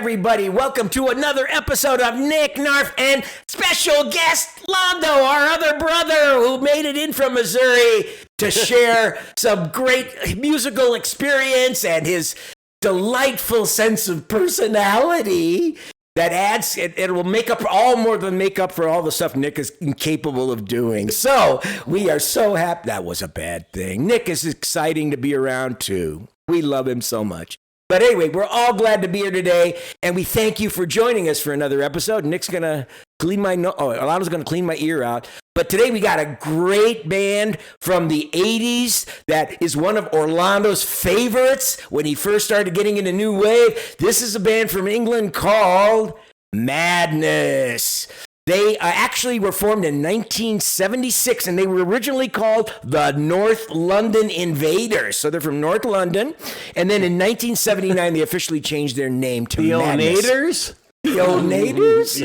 everybody. Welcome to another episode of Nick Knarf and special guest Lando, our other brother who made it in from Missouri to share some great musical experience and his delightful sense of personality that adds, it will make up more than make up for all the stuff Nick is incapable of doing. So we are so happy. That was a bad thing. Nick is exciting to be around too. We love him so much. But anyway, we're all glad to be here today, and we thank you for joining us for another episode. Nick's going to clean Alana's going to clean my ear out. But today we got a great band from the 80s that is one of Orlando's favorites when he first started getting into new wave. This is a band from England called Madhouse. They actually were formed in 1976, and they were originally called the North London Invaders. So they're from North London. And then in 1979, they officially changed their name to Madhouse. The Onators?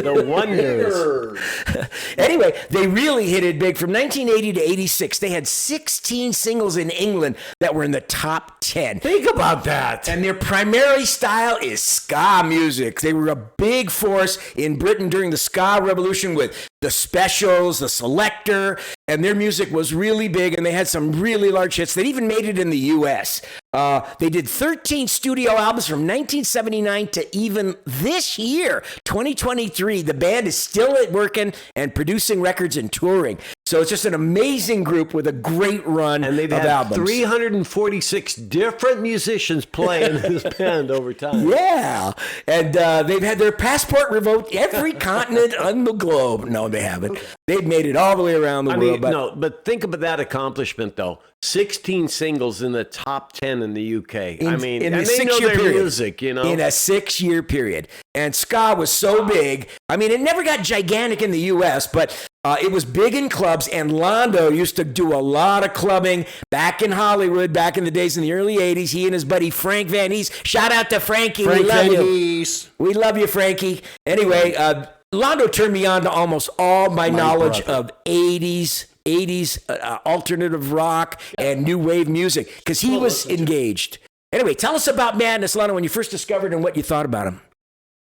The Wonders. Anyway, they really hit it big. From 1980 to 86, they had 16 singles in England that were in the top 10. Think about that. And their primary style is ska music. They were a big force in Britain during the ska revolution with the Specials, the Selector, and their music was really big, and they had some really large hits. They even made it in the U.S. They did 13 studio albums from 1979 to even this year, 2023. The band is still working and producing records and touring. So it's just an amazing group with a great run and they've of had albums. 346 different musicians play in this band over time. Yeah, and they've had their passport revoked every continent on the globe. No, they haven't. They've made it all the way around the world. But think about that accomplishment, though. 16 singles in the top 10 in the UK. In they a know 6-year their period. music, you know. In a 6-year period. And ska was so big. I mean, it never got gigantic in the U.S., but it was big in clubs, and Lando used to do a lot of clubbing back in Hollywood, back in the days in the early 80s. He and his buddy Frank Van East. Shout out to Frankie. We love you. We love you, Frankie. Anyway, Lando turned me on to almost all my knowledge of 80s alternative rock and new wave music because he was engaged. Anyway, tell us about Madhouse, Lando, when you first discovered and what you thought about him.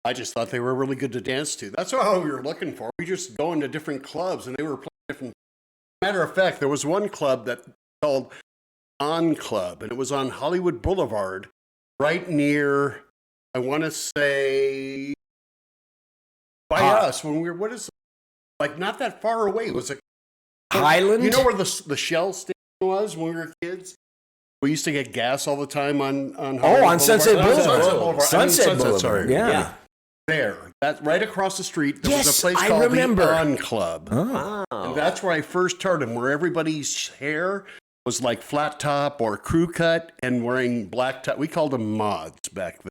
I just thought they were really good to dance to. That's all we were looking for. We just go into different clubs and they were playing different. Matter of fact, there was one club that called On Club, and it was on Hollywood Boulevard, right near, I want to say, by us when we were, like not that far away. It was a Highland? You know where the Shell station was when we were kids? We used to get gas all the time on on Sunset Boulevard. Sunset Boulevard. Sorry. Yeah. There. That right across the street, there was a place called the On Club. Oh. And that's where I first heard him, where everybody's hair was like flat top or crew cut and wearing black top. We called them mods back then.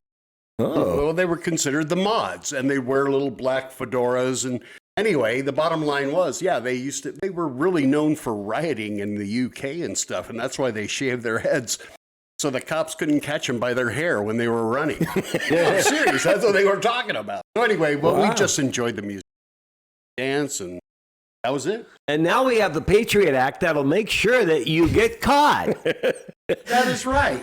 Oh. Well, they were considered the mods, and they wear little black fedoras. And anyway, the bottom line was, they were really known for rioting in the UK and stuff, and that's why they shaved their heads so the cops couldn't catch them by their hair when they were running. I'm serious. That's what they were talking about. So anyway, we just enjoyed the music, dance, and that was it. And now we have the Patriot Act that'll make sure that you get caught. That is right.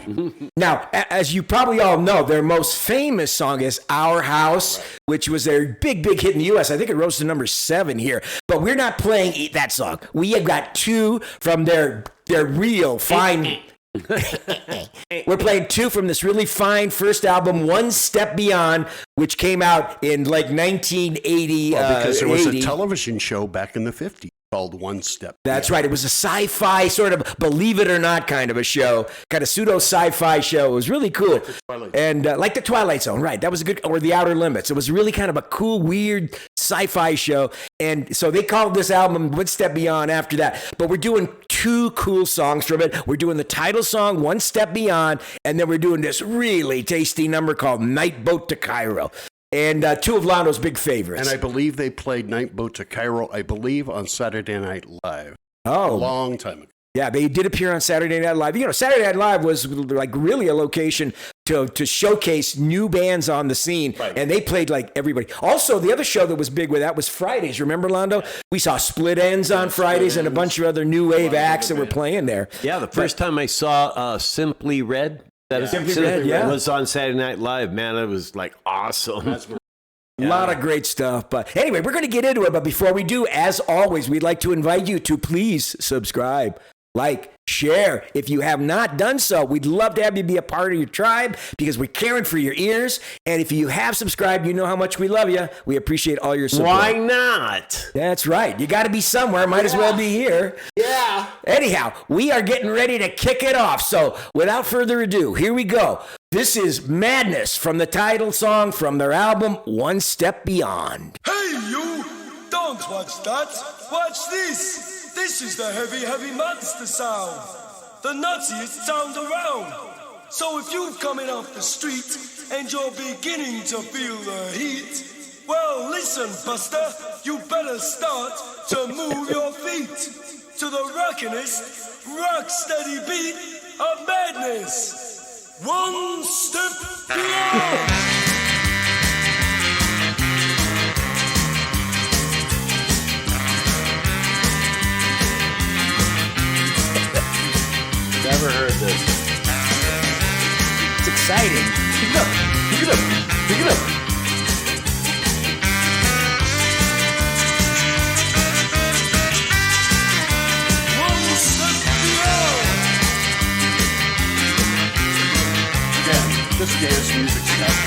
Now, as you probably all know, their most famous song is Our House, which was their big hit in the U.S. I think it rose to number 7 here. But we're not playing that song. We have got 2 from their real fine... We're playing 2 from this really fine first album, One Step Beyond, which came out in like 1980. Because there was a television show back in the 50s called One Step Beyond. That's right. It was a sci-fi sort of believe it or not kind of a show, kind of pseudo sci-fi show. It was really cool. And like the Twilight Zone, right. That was a good, or The Outer Limits. It was really kind of a cool, weird sci-fi show. And so they called this album One Step Beyond after that. But we're doing 2 cool songs from it. We're doing the title song, One Step Beyond, and then we're doing this really tasty number called Night Boat to Cairo. And 2 of Lando's big favorites. And I believe they played Night Boat to Cairo, on Saturday Night Live. Oh. A long time ago. Yeah, they did appear on Saturday Night Live. You know, Saturday Night Live was like really a location to showcase new bands on the scene, right. And they played like everybody. Also, the other show that was big with that was Fridays. Remember, Lando? We saw Split Ends on Fridays and a bunch of other new wave acts that were playing there. Yeah, the first time I saw Simply Red Simply Red, yeah. It was on Saturday Night Live. Man, it was like awesome. A lot of great stuff. But anyway, we're going to get into it. But before we do, as always, we'd like to invite you to please subscribe, like, share. If you have not done so, we'd love to have you be a part of your tribe because we're caring for your ears. And if you have subscribed, you know how much we love you. We appreciate all your support. Why not? That's right. You got to be somewhere. Might as well be here. Yeah. Anyhow, we are getting ready to kick it off. So without further ado, here we go. This is Madness from the title song from their album, One Step Beyond. Hey, you! Don't watch that. Watch this. This is the heavy, heavy monster sound. The nuttiest sound around. So if you're coming off the street and you're beginning to feel the heat, well, listen, Buster, you better start to move your feet to the rockinest, rock-steady beat of madness. One step beyond. Never heard this. It's exciting. Pick it up. Pick it up. Pick it up. One step beyond. Yeah, this dance music stuff.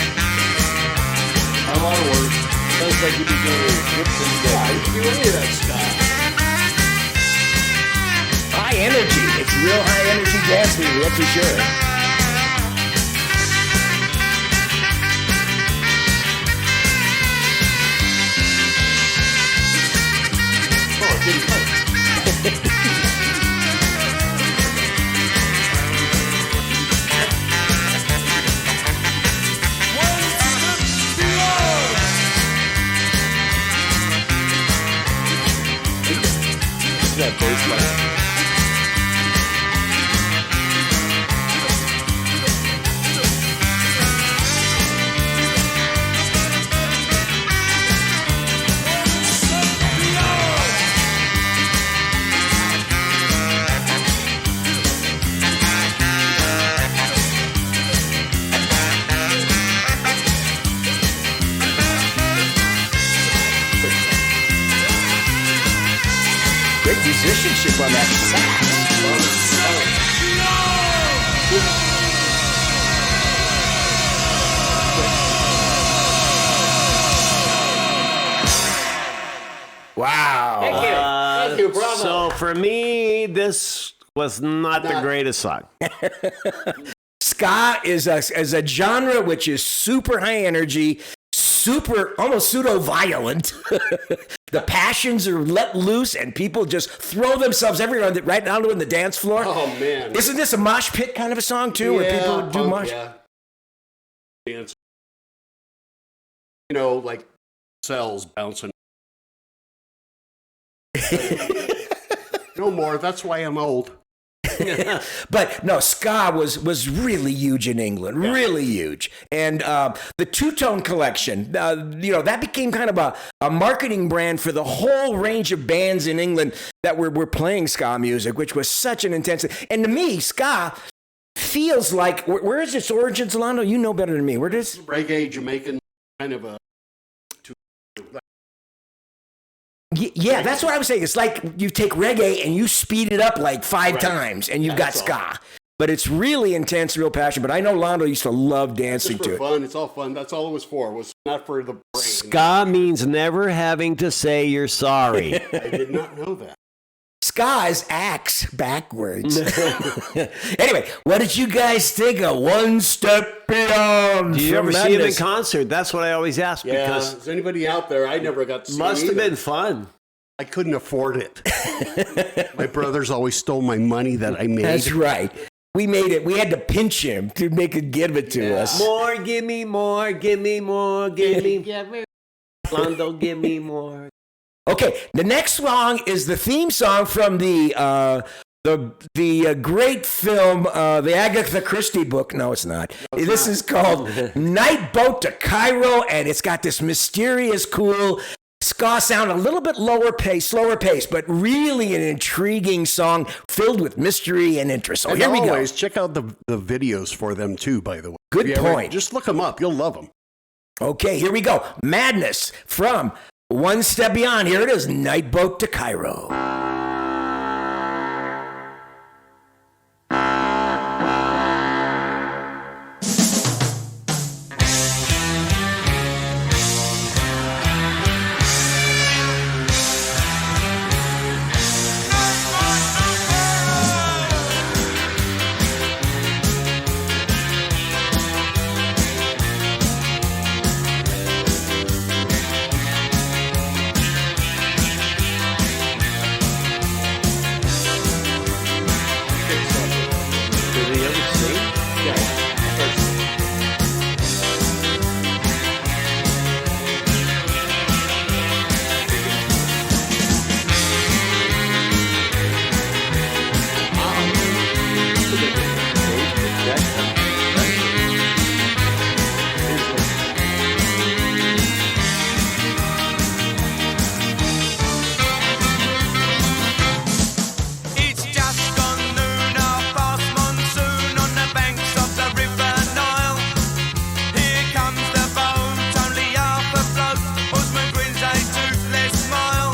A lot of words. Sounds like you'd be doing whips and Yeah, you can do any of that stuff. High energy. It's real high energy dance music, that's for sure. Oh, it didn't cut. One step beyond. that bass line. Musicianship on that sax. Wow. Thank you, bravo. So for me, this was not the greatest song. Ska is a genre which is super high energy, super, almost pseudo-violent. The passions are let loose and people just throw themselves everywhere, right down to in the dance floor. Oh, man. Isn't this a mosh pit kind of a song, too, where people do mosh? Yeah. Dance. You know, like cells bouncing. No more. That's why I'm old. But no, ska was really huge in England, really huge. And the Two-Tone Collection, that became kind of a marketing brand for the whole range of bands in England that were playing ska music, which was such an intense. And to me, ska feels like, where is its origins, Lando? You know better than me. Where does Reggae, Jamaican, kind of a... Yeah, that's what I was saying. It's like you take reggae and you speed it up like five times and you've got ska. But it's really intense, real passion. But I know Lando used to love dancing It's to for it. fun. It's all fun. That's all it was for. It was not for the brain. Ska means never having to say you're sorry. I did not know that. Ska is axe backwards. Anyway, what did you guys think of One Step Beyond? Do you from ever see him in Madness? concert? That's what I always ask Yeah, because is anybody out there? I never got to see must it have either. been fun. I couldn't afford it. My brothers always stole my money that I made. That's right. We made it. We had to pinch him to make it give it to us. More, give me more, give me more, give me. Lando, give me more. Okay, the next song is the theme song from the great film, the Agatha Christie book. No, it's not. This is called Night Boat to Cairo, and it's got this mysterious, cool ska ska sound, a little bit slower pace, but really an intriguing song filled with mystery and interest. So And here we go. always check out the videos for them too, by the way. Good If you ever- point. Just look them up. You'll love them. Okay, here we go. Madness from One Step Beyond. Here it is, Nightboat to Cairo. Did he ever sing? Yeah. It's just gone noon, our fast monsoon on the banks of the River Nile. Here comes the boat, only half afloat. Osman grins a toothless smile.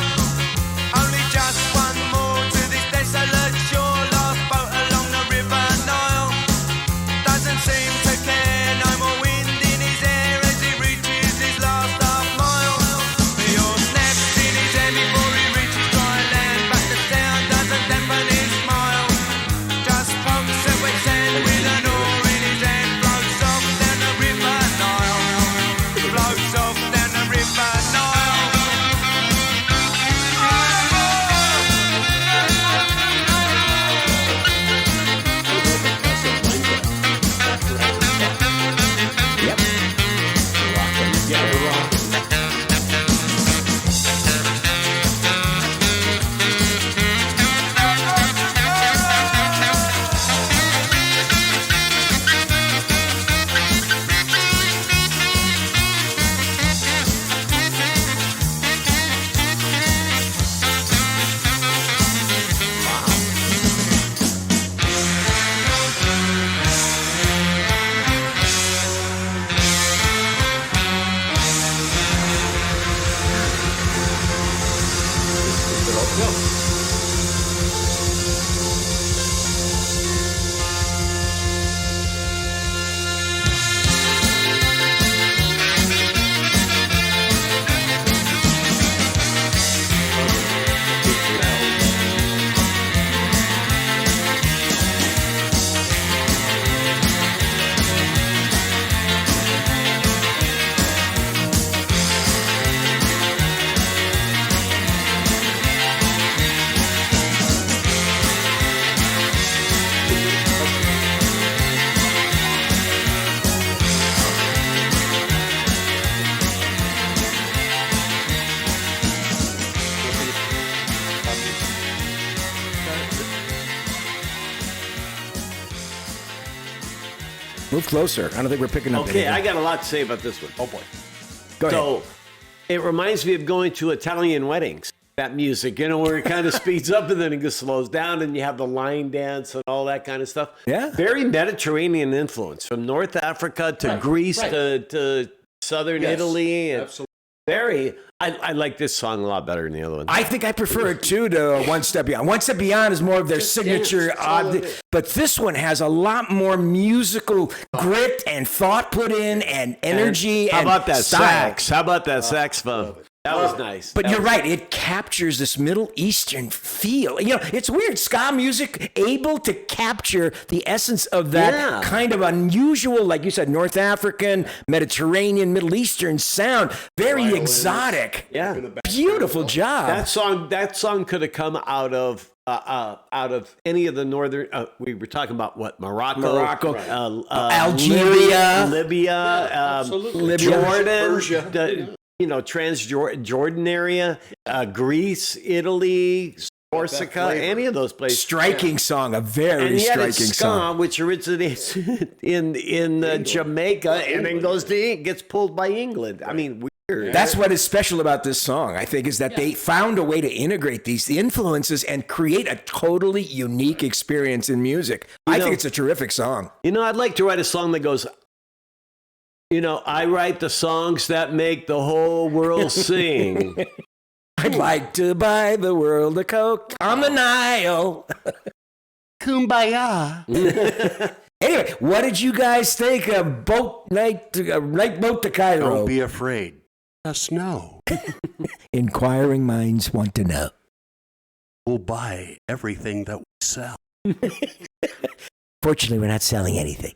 Only just one more to this desolate shore. Last boat along the River Nile. Doesn't seem to care, no more wind in his hair as he reaches his last half mile. The oar snaps in his hand before he reaches dry land, but the sound doesn't dampen his smile. Just pumps a wet sand with an oar in his hand, floats off down the River Nile. Floats off down the River Nile. Move closer. I don't think we're picking up Okay, anything. I got a lot to say about this one. Oh boy. Go ahead. So it reminds me of going to Italian weddings. That music, where it kind of speeds up and then it just slows down, and you have the line dance and all that kind of stuff. Yeah. Very Mediterranean influence from North Africa to Greece to southern Italy. And absolutely. I like this song a lot better than the other one. I think I prefer it too to One Step Beyond. One Step Beyond is more of their signature, dance, that's all it is. but this one has a lot more musical grit and thought put in, and energy. How and about that style. sax? How about that saxophone? That was nice. But you're right, it captures this Middle Eastern feel. It's weird, ska music able to capture the essence of that kind of unusual, like you said, North African, Mediterranean, Middle Eastern sound. Very exotic. Yeah. Beautiful job. That song could have come out of any of the northern. We were talking about what Morocco, Algeria, Libya, absolutely. Jordan, Persia. Jordan area, Greece, Italy, Corsica, any of those places. striking song, a very And yet striking it's ska, song. which originates in Jamaica and then gets pulled by England. I mean, That's what is special about this song, I think, is that they found a way to integrate these influences and create a totally unique experience in music. I think it's a terrific song. I'd like to write a song that goes, I write the songs that make the whole world sing. I'd like to buy the world a Coke on the Nile. Kumbaya. Anyway, what did you guys think of Boat to Cairo? Don't be afraid. Let us know. Inquiring minds want to know. We'll buy everything that we sell. Fortunately, we're not selling anything.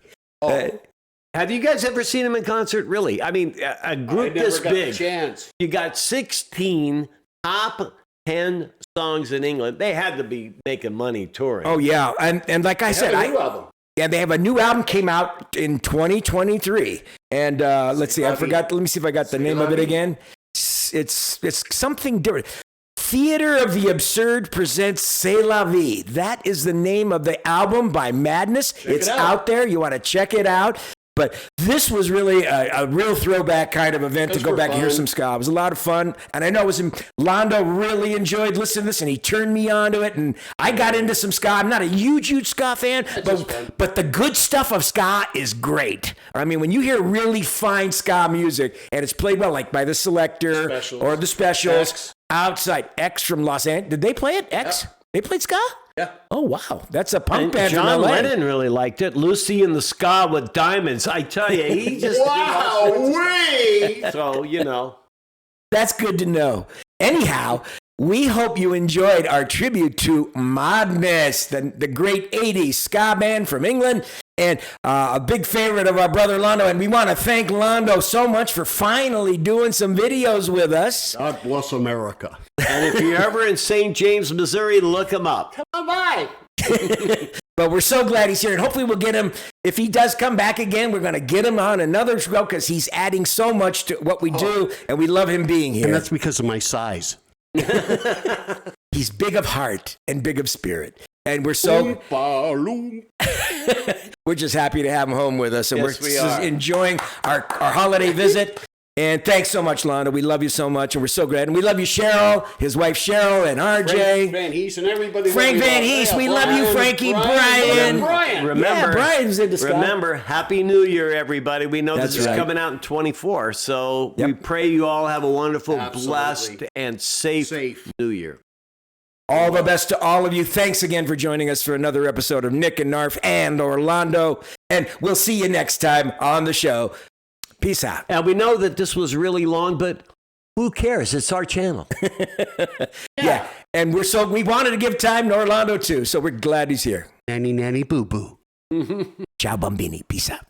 Have you guys ever seen him in concert? Really? I mean, a group this big. Chance. You got 16 top 10 songs in England. They had to be making money touring. Oh, yeah. And like I said, album. Yeah, they have a new album came out in 2023. And let's see, I forgot. Let me see if I got the name of it again. It's something different. Theater of the Absurd presents C'est la Vie. That is the name of the album by Madness. It's out there. You want to check it out. But this was really a real throwback kind of event to go back and hear some ska. It was a lot of fun. And I know Lando really enjoyed listening to this, and he turned me on to it. And I got into some ska. I'm not a huge ska fan, but the good stuff of ska is great. I mean, when you hear really fine ska music, and it's played well, like by the Selector or the Specials, X. Outside X from Los Angeles. Did they play it? X? Yeah. They played ska? Yeah. Oh, wow. That's a punk band John from LA. Lennon really liked it. Lucy in the Ska with Diamonds. I tell you, he just... So, That's good to know. Anyhow, we hope you enjoyed our tribute to Madness, the great 80s ska band from England, and a big favorite of our brother Lando. And we want to thank Lando so much for finally doing some videos with us. God bless America. And if you're ever in St. James, Missouri, look him up. Come on by. But we're so glad he's here, and hopefully we'll get him. If he does come back again, we're going to get him on another show because he's adding so much to what we do, and we love him being here. And that's because of my size. He's big of heart and big of spirit. And we're so we're just happy to have him home with us, and Yes, we're we just are. enjoying our holiday visit. And thanks so much, Lando. We love you so much, and we're so glad. And we love you, Cheryl, his wife Cheryl, and RJ. Frank Van Hees and everybody. Frank Van Hees, we love you, Frankie, Brian. Brian's into ska. Remember, Happy New Year, everybody. We know That's this right. is coming out in 24, so we pray you all have a wonderful, Absolutely. blessed, and safe New Year. All the best to all of you. Thanks again for joining us for another episode of Nick and Knarf and Orlando. And we'll see you next time on the show. Peace out. And we know that this was really long, but who cares? It's our channel. Yeah. And we wanted to give time to Orlando too, so we're glad he's here. Nanny, nanny, boo, boo. Ciao, Bambini. Peace out.